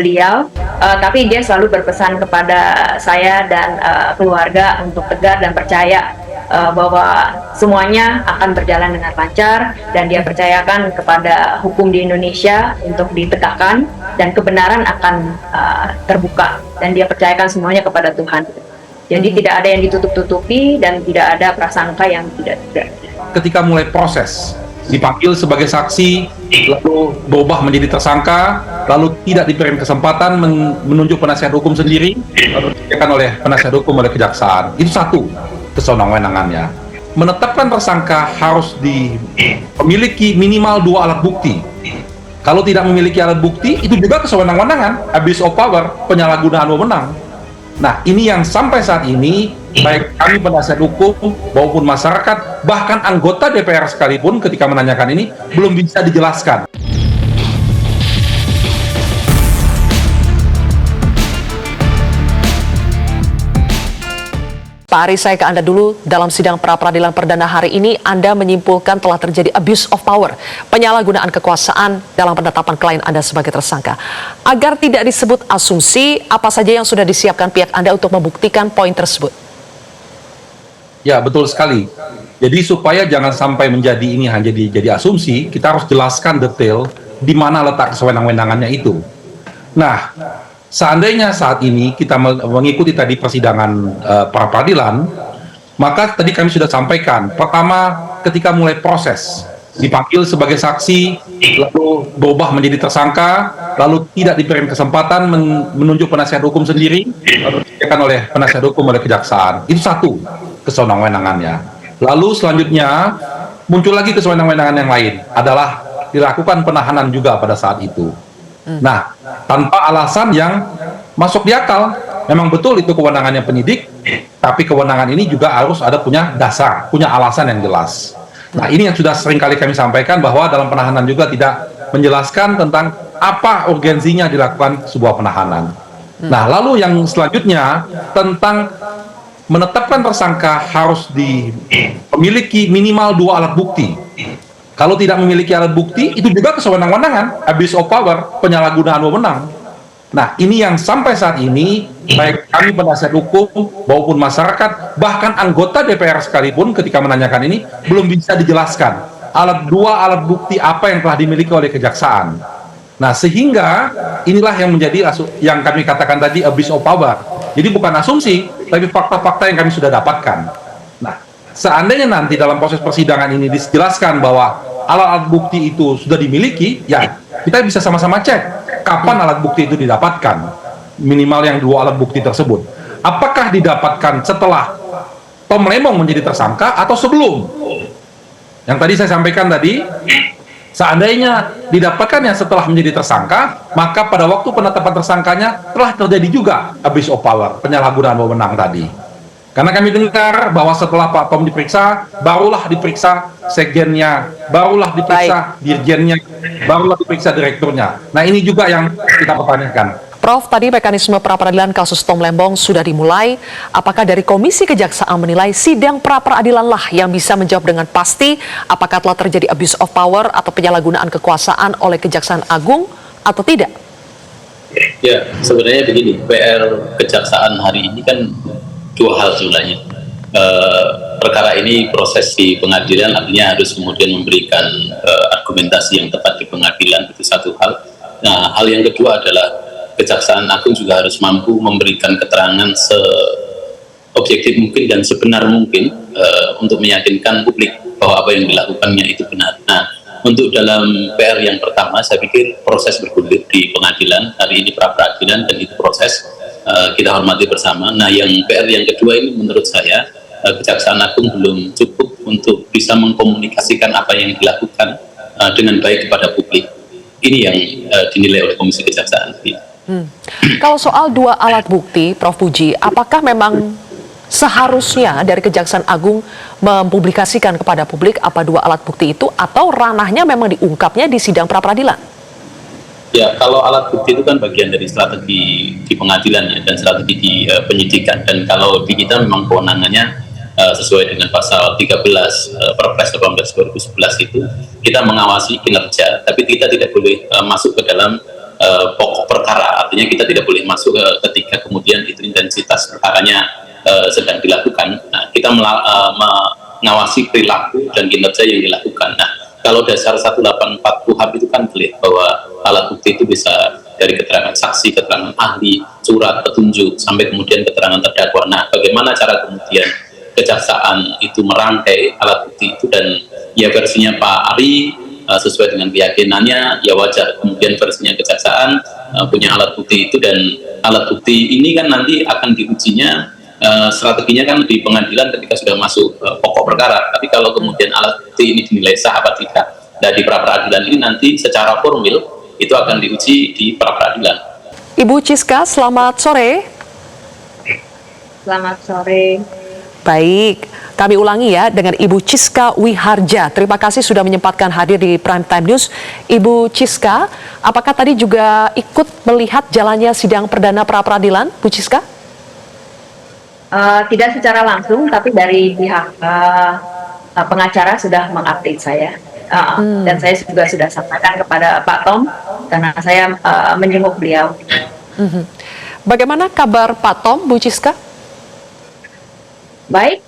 beliau, tapi dia selalu berpesan kepada saya dan keluarga untuk tegar dan percaya bahwa semuanya akan berjalan dengan lancar, dan dia percayakan kepada hukum di Indonesia untuk ditegakkan dan kebenaran akan terbuka, dan dia percayakan semuanya kepada Tuhan. Jadi tidak ada yang ditutup-tutupi dan tidak ada prasangka yang tidak. Ketika mulai proses, dipanggil sebagai saksi, lalu berubah menjadi tersangka, lalu tidak diberi kesempatan menunjuk penasihat hukum sendiri, lalu dikerjakan oleh penasihat hukum oleh kejaksaan. Itu satu kewenangannya. Menetapkan tersangka harus memiliki minimal 2 alat bukti. Kalau tidak memiliki alat bukti, itu juga kewenangan, abuse of power, penyalahgunaan wewenang. Nah, ini yang sampai saat ini, baik kami penasihat hukum maupun masyarakat, bahkan anggota DPR sekalipun ketika menanyakan ini, belum bisa dijelaskan. Pak Ari, saya ke Anda dulu. Dalam sidang pra-peradilan perdana hari ini, Anda menyimpulkan telah terjadi abuse of power, penyalahgunaan kekuasaan dalam penetapan klien Anda sebagai tersangka. Agar tidak disebut asumsi, apa saja yang sudah disiapkan pihak Anda untuk membuktikan poin tersebut? Ya, betul sekali. Jadi supaya jangan sampai menjadi ini hanya jadi asumsi, kita harus jelaskan detail di mana letak kewenangannya itu. Nah, seandainya saat ini kita mengikuti tadi persidangan pra-peradilan, maka tadi kami sudah sampaikan, pertama ketika mulai proses, dipanggil sebagai saksi, lalu berubah menjadi tersangka, lalu tidak diberi kesempatan menunjuk penasihat hukum sendiri, lalu dikerjakan oleh penasihat hukum oleh kejaksaan. Itu satu kewenangannya. Lalu selanjutnya muncul lagi kewenangan yang lain, adalah dilakukan penahanan juga pada saat itu. Nah, tanpa alasan yang masuk di akal. Memang betul itu kewenangannya penyidik, tapi kewenangan ini juga harus ada punya dasar, punya alasan yang jelas. Nah, ini yang sudah sering kali kami sampaikan, bahwa dalam penahanan juga tidak menjelaskan tentang apa urgensinya dilakukan sebuah penahanan. Nah, lalu yang selanjutnya tentang menetapkan tersangka harus memiliki minimal 2 alat bukti. Kalau tidak memiliki alat bukti, itu juga kewenangan, abuse of power, penyalahgunaan wewenang. Nah, ini yang sampai saat ini, baik kami penasihat hukum maupun masyarakat, bahkan anggota DPR sekalipun ketika menanyakan ini, belum bisa dijelaskan dua alat bukti apa yang telah dimiliki oleh kejaksaan. Nah, sehingga inilah yang menjadi yang kami katakan tadi abuse of power. Jadi bukan asumsi, tapi fakta-fakta yang kami sudah dapatkan. Nah, seandainya nanti dalam proses persidangan ini dijelaskan bahwa alat-alat bukti itu sudah dimiliki, ya kita bisa sama-sama cek kapan alat bukti itu didapatkan, minimal yang 2 alat bukti tersebut. Apakah didapatkan setelah Tom Lembong menjadi tersangka atau sebelum? Yang tadi saya sampaikan tadi, seandainya didapatkannya setelah menjadi tersangka, maka pada waktu penetapan tersangkanya telah terjadi juga abuse of power, penyalahgunaan wewenang tadi. Karena kami dengar bahwa setelah Pak Tom diperiksa, barulah diperiksa sekjennya, barulah diperiksa dirjennya, barulah diperiksa direkturnya. Nah, ini juga yang kita pertanyakan. Prof, tadi mekanisme pra-peradilan kasus Tom Lembong sudah dimulai. Apakah dari Komisi Kejaksaan menilai sidang pra-peradilan lah yang bisa menjawab dengan pasti apakah telah terjadi abuse of power atau penyalahgunaan kekuasaan oleh Kejaksaan Agung atau tidak? Ya, sebenarnya begini, PR Kejaksaan hari ini kan 2 hal sebenarnya. Perkara ini proses di pengadilan, artinya harus kemudian memberikan argumentasi yang tepat di pengadilan, itu satu hal. Nah, hal yang kedua adalah Kejaksaan Agung juga harus mampu memberikan keterangan seobjektif mungkin dan sebenar mungkin untuk meyakinkan publik bahwa apa yang dilakukannya itu benar. Nah, untuk dalam PR yang pertama, saya pikir proses bergulir di pengadilan, hari ini pra-peradilan, dan itu proses kita hormati bersama. Nah, yang PR yang kedua ini menurut saya Kejaksaan Agung belum cukup untuk bisa mengkomunikasikan apa yang dilakukan dengan baik kepada publik. Ini yang dinilai oleh Komisi Kejaksaan. Kalau soal 2 alat bukti, Prof Puji, apakah memang seharusnya dari Kejaksaan Agung mempublikasikan kepada publik apa 2 alat bukti itu, atau ranahnya memang diungkapnya di sidang pra-peradilan? Ya, kalau alat bukti itu kan bagian dari strategi di pengadilan ya, dan strategi di penyidikan. Dan kalau di kita memang kewenangannya sesuai dengan pasal 13 Perpres 18/2011 itu, kita mengawasi kinerja, tapi kita tidak boleh masuk ke dalam pokok perkara, artinya kita tidak boleh masuk ketika kemudian itu intensitas perkaranya sedang dilakukan. Nah, kita mengawasi perilaku dan kinerja yang dilakukan. Nah, kalau dasar 184 KUHP itu kan boleh bahwa alat bukti itu bisa dari keterangan saksi, keterangan ahli, surat petunjuk, sampai kemudian keterangan terdakwa. Nah, bagaimana cara kemudian kejaksaan itu merangkai alat bukti itu, dan ya versinya Pak Ari sesuai dengan keyakinannya, ya wajar. Kemudian versinya kejaksaan punya alat bukti itu, dan alat bukti ini kan nanti akan diujinya, strateginya kan di pengadilan ketika sudah masuk pokok perkara. Tapi kalau kemudian alat bukti ini dinilai sah apa tidak, dan di pra peradilan ini nanti secara formil itu akan diuji di pra peradilan. Ibu Ciska, selamat sore. Selamat sore. Baik, kami ulangi ya dengan Ibu Ciska Wiharja. Terima kasih sudah menyempatkan hadir di Prime Time News. Ibu Ciska, apakah tadi juga ikut melihat jalannya sidang perdana pra peradilan, Bu Ciska? Tidak secara langsung, tapi dari pihak pengacara sudah mengupdate saya. Dan saya juga sudah sampaikan kepada Pak Tom, karena saya menjenguk beliau. Bagaimana kabar Pak Tom, Bu Ciska? Baik,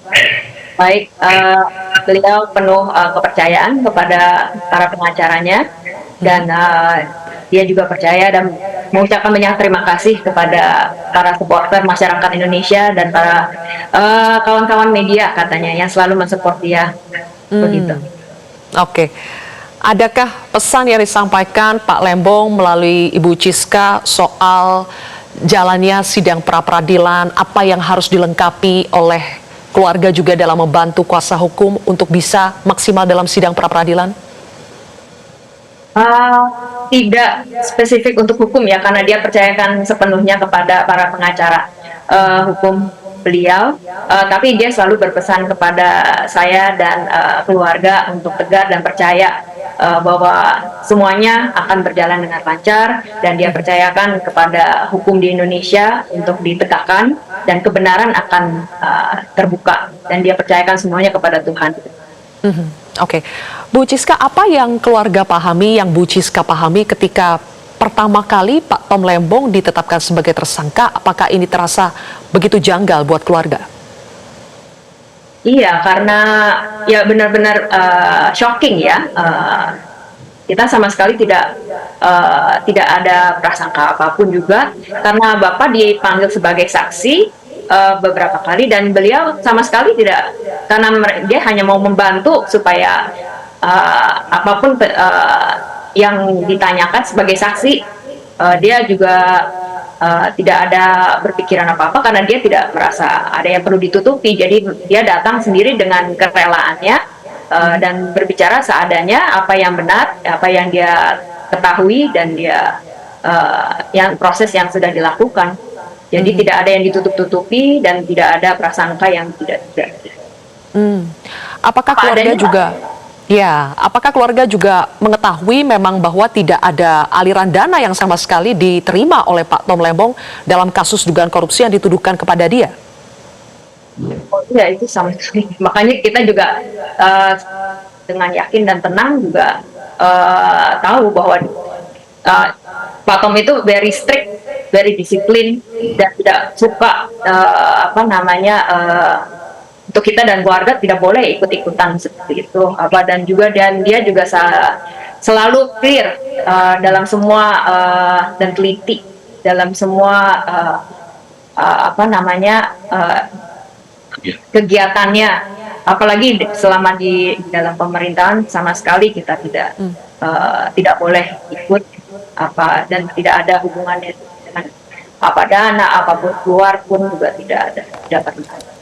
beliau penuh kepercayaan kepada para pengacaranya, dan dia juga percaya dan mengucapkan banyak terima kasih kepada para supporter masyarakat Indonesia dan para kawan-kawan media katanya yang selalu mensupport dia. Begitu. Oke. Adakah pesan yang disampaikan Pak Lembong melalui Ibu Ciska soal jalannya sidang pra peradilan, apa yang harus dilengkapi oleh keluarga juga dalam membantu kuasa hukum untuk bisa maksimal dalam sidang pra peradilan? Tidak spesifik untuk hukum ya, karena dia percayakan sepenuhnya kepada para pengacara hukum beliau, tapi dia selalu berpesan kepada saya dan keluarga untuk tegar dan percaya bahwa semuanya akan berjalan dengan lancar, dan dia percayakan kepada hukum di Indonesia untuk ditegakkan dan kebenaran akan terbuka, dan dia percayakan semuanya kepada Tuhan. Oke. Bu Ciska, apa yang keluarga pahami, yang Bu Ciska pahami ketika pertama kali Pak Tom Lembong ditetapkan sebagai tersangka? Apakah ini terasa begitu janggal buat keluarga? Iya, karena ya benar-benar shocking ya. Kita sama sekali tidak ada prasangka apapun juga, karena Bapak dipanggil sebagai saksi beberapa kali, dan beliau sama sekali tidak, karena dia hanya mau membantu supaya apapun yang ditanyakan sebagai saksi, dia juga tidak ada berpikiran apa-apa, karena dia tidak merasa ada yang perlu ditutupi. Jadi dia datang sendiri dengan kerelaannya dan berbicara seadanya, apa yang benar, apa yang dia ketahui, dan dia yang proses yang sudah dilakukan. Jadi tidak ada yang ditutup-tutupi dan tidak ada prasangka yang tidak. Apakah keluarga juga? Ya, apakah keluarga juga mengetahui memang bahwa tidak ada aliran dana yang sama sekali diterima oleh Pak Tom Lembong dalam kasus dugaan korupsi yang dituduhkan kepada dia? Oh iya, itu sama sekali. Makanya kita juga dengan yakin dan tenang juga tahu bahwa Pak Tom itu very strict, very disiplin, dan tidak suka untuk kita dan keluarga tidak boleh ikut-ikutan seperti itu, dan dia juga selalu clear dalam semua dan teliti dalam semua kegiatannya, apalagi selama di dalam pemerintahan sama sekali kita tidak boleh ikut dan tidak ada hubungannya dengan dana apapun, keluar pun juga tidak pernah.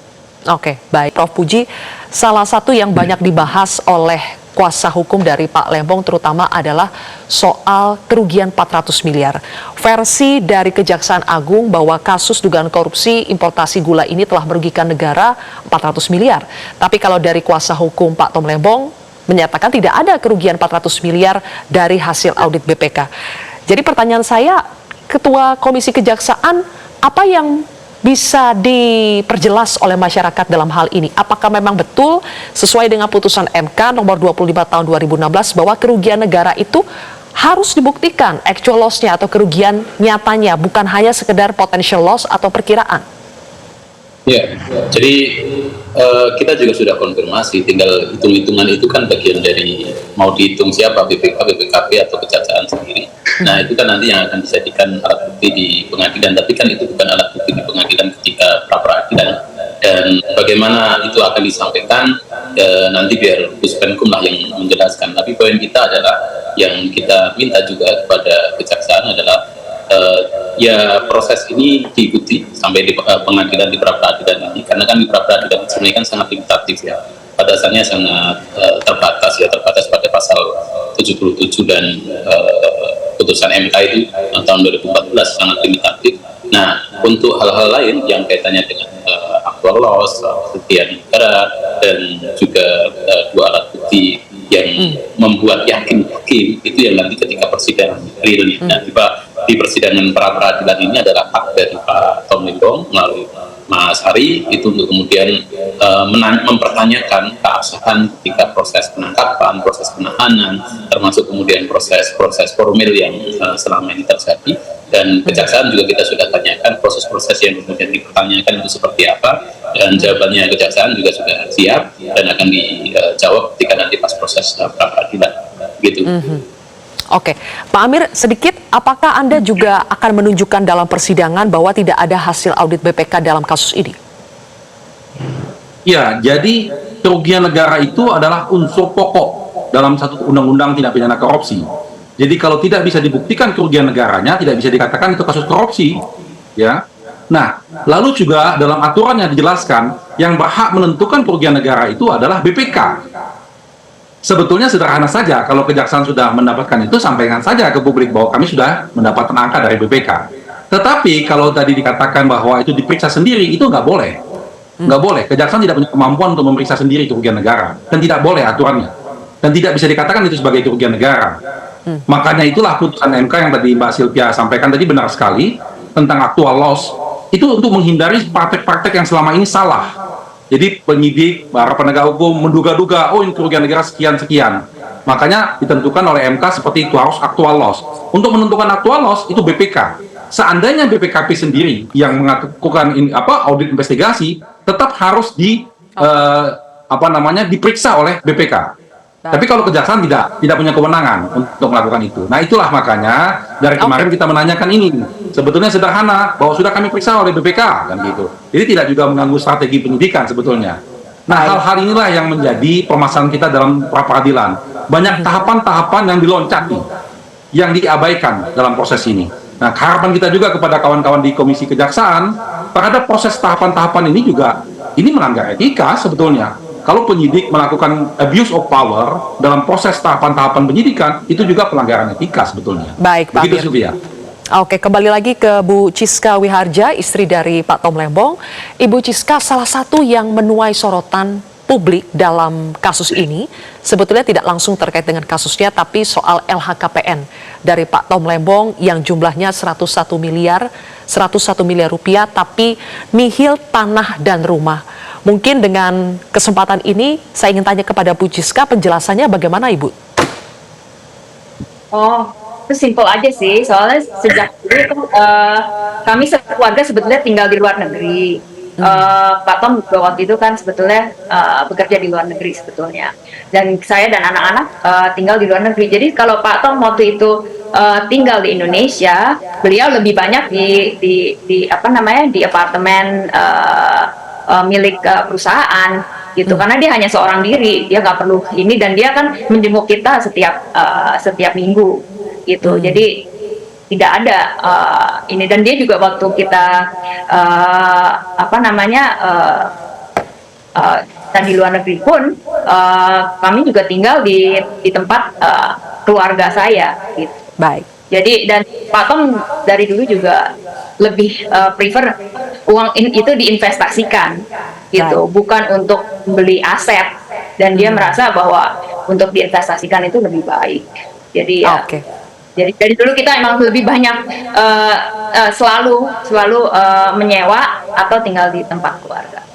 Oke, baik. Prof Puji, salah satu yang banyak dibahas oleh kuasa hukum dari Pak Lembong terutama adalah soal kerugian 400 miliar. Versi dari Kejaksaan Agung bahwa kasus dugaan korupsi importasi gula ini telah merugikan negara 400 miliar. Tapi kalau dari kuasa hukum Pak Tom Lembong menyatakan tidak ada kerugian 400 miliar dari hasil audit BPK. Jadi pertanyaan saya, Ketua Komisi Kejaksaan, apa yang bisa diperjelas oleh masyarakat dalam hal ini? Apakah memang betul sesuai dengan putusan MK nomor 25 tahun 2016 bahwa kerugian negara itu harus dibuktikan actual loss-nya atau kerugian nyatanya, bukan hanya sekedar potential loss atau perkiraan. Ya, jadi kita juga sudah konfirmasi, tinggal hitung-hitungan itu kan bagian dari mau dihitung siapa, BPK, BPKP atau kejaksaan sendiri. Nah itu kan nanti yang akan dijadikan alat bukti di pengadilan, tapi kan itu bukan alat bukti di pengadilan ketika pra-peradilan. Dan bagaimana itu akan disampaikan nanti biar Puspenkum lah yang menjelaskan. Tapi poin kita adalah yang kita minta juga kepada kejaksaan adalah ya proses ini diikuti sampai di pengadilan di pra-peradilan ini, karena kan di pra-peradilan sebenarnya kan sangat limitatif ya, pada dasarnya sangat terbatas pada pasal 77 dan putusan MK itu tahun 2014 sangat limitatif. Nah untuk hal-hal lain yang kaitannya dengan actual loss, kerugian negara, dan juga dua alat bukti yang membuat yakin hakim, itu yang nanti ketika persidangan real. Nah di persidangan pra-peradilan ini adalah hak dari Pak Tom Lembong melalui Mas Ari itu untuk kemudian mempertanyakan keabsahan ketika proses penangkapan, proses penahanan, termasuk kemudian proses formil yang selama ini terjadi. Dan kejaksaan juga kita sudah tanyakan proses-proses yang kemudian dipertanyakan itu seperti apa, dan jawabannya kejaksaan juga sudah siap dan akan dijawab ketika nanti pas proses pra-peradilan gitu. Oke, Pak Amir, sedikit, apakah Anda juga akan menunjukkan dalam persidangan bahwa tidak ada hasil audit BPK dalam kasus ini? Ya, jadi kerugian negara itu adalah unsur pokok dalam satu undang-undang tindak pidana korupsi. Jadi kalau tidak bisa dibuktikan kerugian negaranya, tidak bisa dikatakan itu kasus korupsi, ya. Nah, lalu juga dalam aturannya dijelaskan yang berhak menentukan kerugian negara itu adalah BPK. Sebetulnya sederhana saja, kalau kejaksaan sudah mendapatkan itu, sampaikan saja ke publik bahwa kami sudah mendapatkan angka dari BPK. Tetapi kalau tadi dikatakan bahwa itu diperiksa sendiri, itu nggak boleh. Nggak boleh, kejaksaan tidak punya kemampuan untuk memeriksa sendiri kerugian negara, dan tidak boleh aturannya. Dan tidak bisa dikatakan itu sebagai kerugian negara. Makanya itulah putusan MK yang tadi Mbak Sylvia sampaikan tadi benar sekali, tentang actual loss, itu untuk menghindari praktek-praktek yang selama ini salah. Jadi penyidik, para penegak hukum menduga-duga, oh ini kerugian negara sekian-sekian. Makanya ditentukan oleh MK seperti itu, harus actual loss. Untuk menentukan actual loss itu BPK. Seandainya BPKP sendiri yang melakukan audit investigasi, tetap harus diperiksa oleh BPK. Tapi kalau kejaksaan tidak punya kewenangan untuk melakukan itu. Nah itulah makanya dari kemarin kita menanyakan ini. Sebetulnya sederhana bahwa sudah kami periksa oleh BPK kan gitu. Jadi tidak juga mengganggu strategi penyidikan sebetulnya. Nah hal-hal inilah yang menjadi permasalahan kita dalam pra-peradilan. Banyak tahapan-tahapan yang diloncati, yang diabaikan dalam proses ini. Nah harapan kita juga kepada kawan-kawan di Komisi Kejaksaan terhadap proses tahapan-tahapan ini juga ini melanggar etika sebetulnya. Kalau penyidik melakukan abuse of power dalam proses tahapan-tahapan penyidikan, itu juga pelanggaran etika sebetulnya. Baik, Pak Amir. Sylvia. Oke, kembali lagi ke Bu Ciska Wiharja, istri dari Pak Tom Lembong. Ibu Ciska, salah satu yang menuai sorotan publik dalam kasus ini sebetulnya tidak langsung terkait dengan kasusnya, tapi soal LHKPN dari Pak Tom Lembong yang jumlahnya 101 miliar rupiah, tapi nihil tanah dan rumah. Mungkin dengan kesempatan ini saya ingin tanya kepada Bu Ciska, penjelasannya bagaimana Ibu? Oh, itu simpel aja sih, soalnya sejak dulu kami sekeluarga sebetulnya tinggal di luar negeri. Pak Tom juga waktu itu kan sebetulnya bekerja di luar negeri sebetulnya, dan saya dan anak-anak tinggal di luar negeri. Jadi kalau Pak Tom waktu itu tinggal di Indonesia, beliau lebih banyak di apartemen milik perusahaan gitu, karena dia hanya seorang diri, dia nggak perlu ini, dan dia kan menjenguk kita setiap minggu gitu. Jadi tidak ada ini, dan dia juga waktu kita kita di luar negeri pun kami juga tinggal di tempat keluarga saya gitu. Baik. Jadi dan Pak Tom dari dulu juga lebih prefer uang itu diinvestasikan gitu, bukan untuk beli aset, dan dia merasa bahwa untuk diinvestasikan itu lebih baik. Jadi ya, jadi dari dulu kita emang lebih banyak selalu menyewa atau tinggal di tempat keluarga.